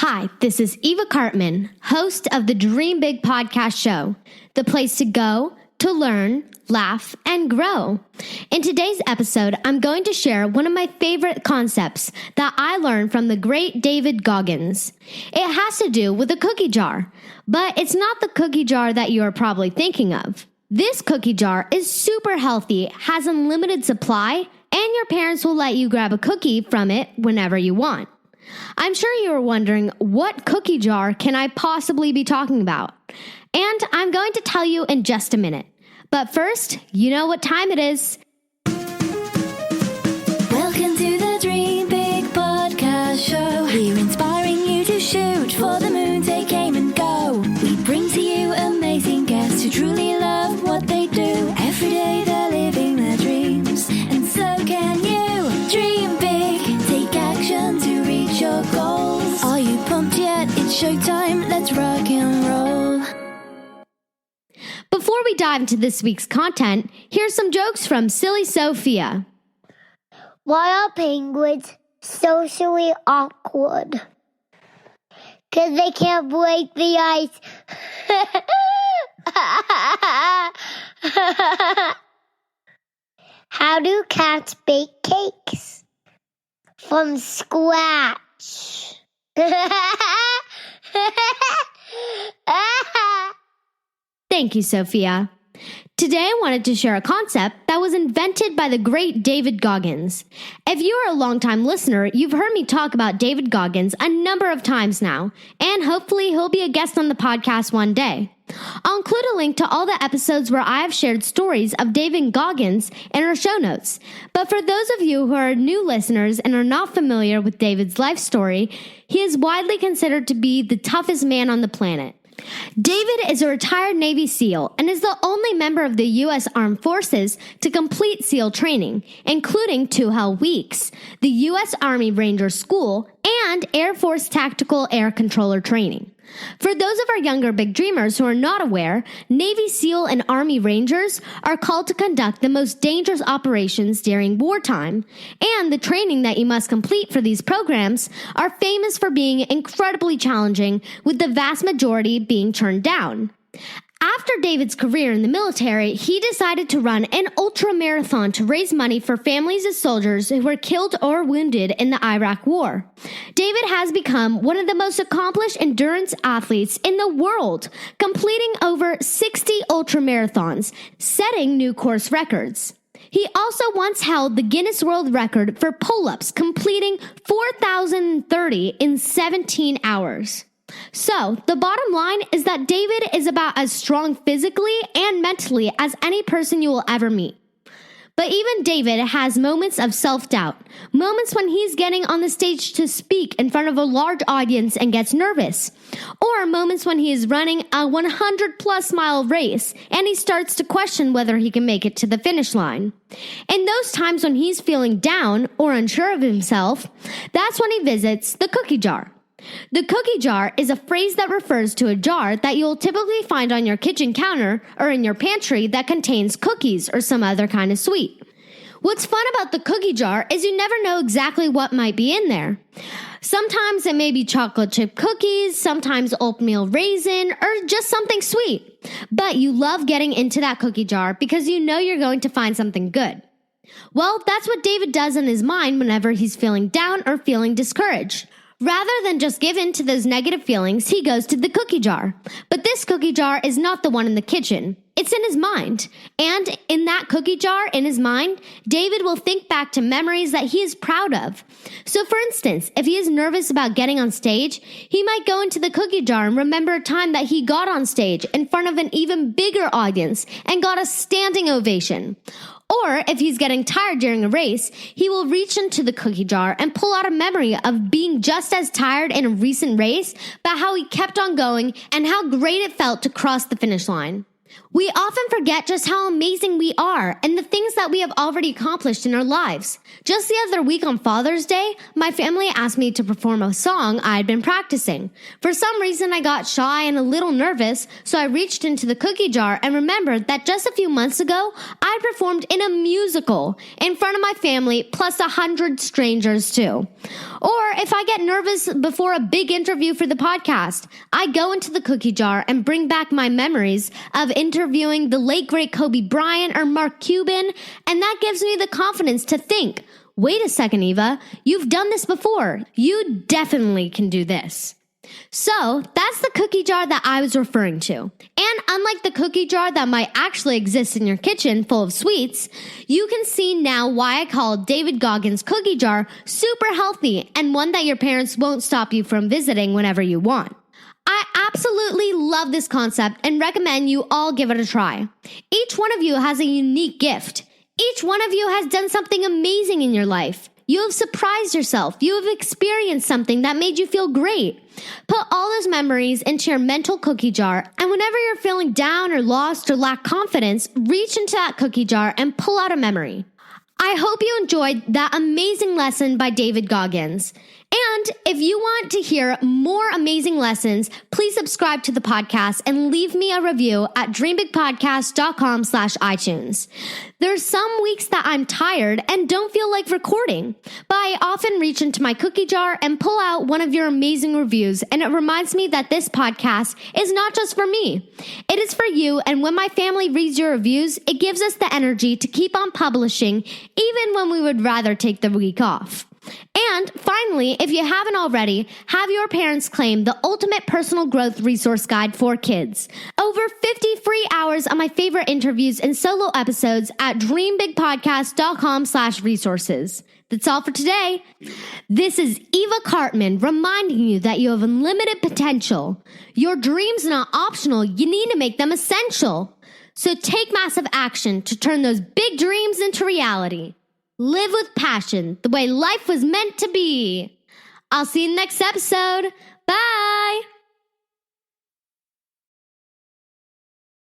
Hi, this is evakarpman, host of the Dream Big podcast show, the place to go, to learn, laugh, and grow. In today's episode, I'm going to share one of my favorite concepts that I learned from the great David Goggins. It has to do with a cookie jar, but it's not the cookie jar that you are probably thinking of. This cookie jar is super healthy, has unlimited supply, and your parents will let you grab a cookie from it whenever you want. I'm sure you are wondering, what cookie jar can I possibly be talking about? And I'm going to tell you in just a minute. But first, you know what time it is. Welcome to the Dream Big Podcast Show. We're inspiring you to shoot for the moon, take aim and go. We bring to you amazing guests who truly love what they do. Every day they're living their dreams, and so can you. Dream big, take action to reach your goals. Are you pumped yet? It's showtime, let's rock and roll. Before we dive into this week's content, here's some jokes from Silly Sophia. Why are penguins socially awkward? Because they can't break the ice. How do cats bake cakes? From scratch. Thank you, Sophia. Today I wanted to share a concept that was invented by the great David Goggins. If you are a longtime listener, you've heard me talk about David Goggins a number of times now, and hopefully he'll be a guest on the podcast one day. I'll include a link to all the episodes where I have shared stories of David Goggins in our show notes. But for those of you who are new listeners and are not familiar with David's life story, he is widely considered to be the toughest man on the planet. David is a retired Navy SEAL and is the only member of the U.S. Armed Forces to complete SEAL training, including 2 Hell Weeks, the U.S. Army Ranger School, and Air Force Tactical Air Controller training. For those of our younger big dreamers who are not aware, Navy SEAL and Army Rangers are called to conduct the most dangerous operations during wartime, and the training that you must complete for these programs are famous for being incredibly challenging, with the vast majority being turned down. After David's career in the military, he decided to run an ultra-marathon to raise money for families of soldiers who were killed or wounded in the Iraq War. David has become one of the most accomplished endurance athletes in the world, completing over 60 ultra-marathons, setting new course records. He also once held the Guinness World Record for pull-ups, completing 4,030 in 17 hours. So, the bottom line is that David is about as strong physically and mentally as any person you will ever meet. But even David has moments of self-doubt, moments when he's getting on the stage to speak in front of a large audience and gets nervous, or moments when he is running a 100-plus mile race and he starts to question whether he can make it to the finish line. In those times when he's feeling down or unsure of himself, that's when he visits the cookie jar. The cookie jar is a phrase that refers to a jar that you'll typically find on your kitchen counter or in your pantry that contains cookies or some other kind of sweet. What's fun about the cookie jar is you never know exactly what might be in there. Sometimes it may be chocolate chip cookies, sometimes oatmeal raisin, or just something sweet. But you love getting into that cookie jar because you know you're going to find something good. Well, that's what David does in his mind whenever he's feeling down or feeling discouraged. Rather than just give in to those negative feelings, he goes to the cookie jar. But this cookie jar is not the one in the kitchen. It's in his mind. And in that cookie jar, in his mind, David will think back to memories that he is proud of. So for instance, if he is nervous about getting on stage, he might go into the cookie jar and remember a time that he got on stage in front of an even bigger audience and got a standing ovation. Or if he's getting tired during a race, he will reach into the cookie jar and pull out a memory of being just as tired in a recent race, but how he kept on going and how great it felt to cross the finish line. We often forget just how amazing we are and the things that we have already accomplished in our lives. Just the other week on Father's Day, my family asked me to perform a song I had been practicing. For some reason, I got shy and a little nervous, so I reached into the cookie jar and remembered that just a few months ago, I performed in a musical in front of my family plus 100 strangers too. Or if I get nervous before a big interview for the podcast, I go into the cookie jar and bring back my memories of interviewing the late great Kobe Bryant or Mark Cuban, and that gives me the confidence to think, wait a second, Eva, you've done this before. You definitely can do this. So that's the cookie jar that I was referring to. And unlike the cookie jar that might actually exist in your kitchen full of sweets, you can see now why I call David Goggins' cookie jar super healthy and one that your parents won't stop you from visiting whenever you want. I absolutely love this concept and recommend you all give it a try. Each one of you has a unique gift. Each one of you has done something amazing in your life. You have surprised yourself. You have experienced something that made you feel great. Put all those memories into your mental cookie jar, and whenever you're feeling down or lost or lack confidence, reach into that cookie jar and pull out a memory. I hope you enjoyed that amazing lesson by David Goggins. And if you want to hear more amazing lessons, please subscribe to the podcast and leave me a review at dreambigpodcast.com/iTunes. There's some weeks that I'm tired and don't feel like recording, but I often reach into my cookie jar and pull out one of your amazing reviews, and it reminds me that this podcast is not just for me. It is for you, and when my family reads your reviews, it gives us the energy to keep on publishing even when we would rather take the week off. And finally, if you haven't already, have your parents claim the ultimate personal growth resource guide for kids. Over 50 free hours on my favorite interviews and solo episodes at dreambigpodcast.com/resources. That's all for today. This is Evakarpman reminding you that you have unlimited potential. Your dreams are not optional. You need to make them essential. So take massive action to turn those big dreams into reality. Live with passion, the way life was meant to be. I'll see you next episode.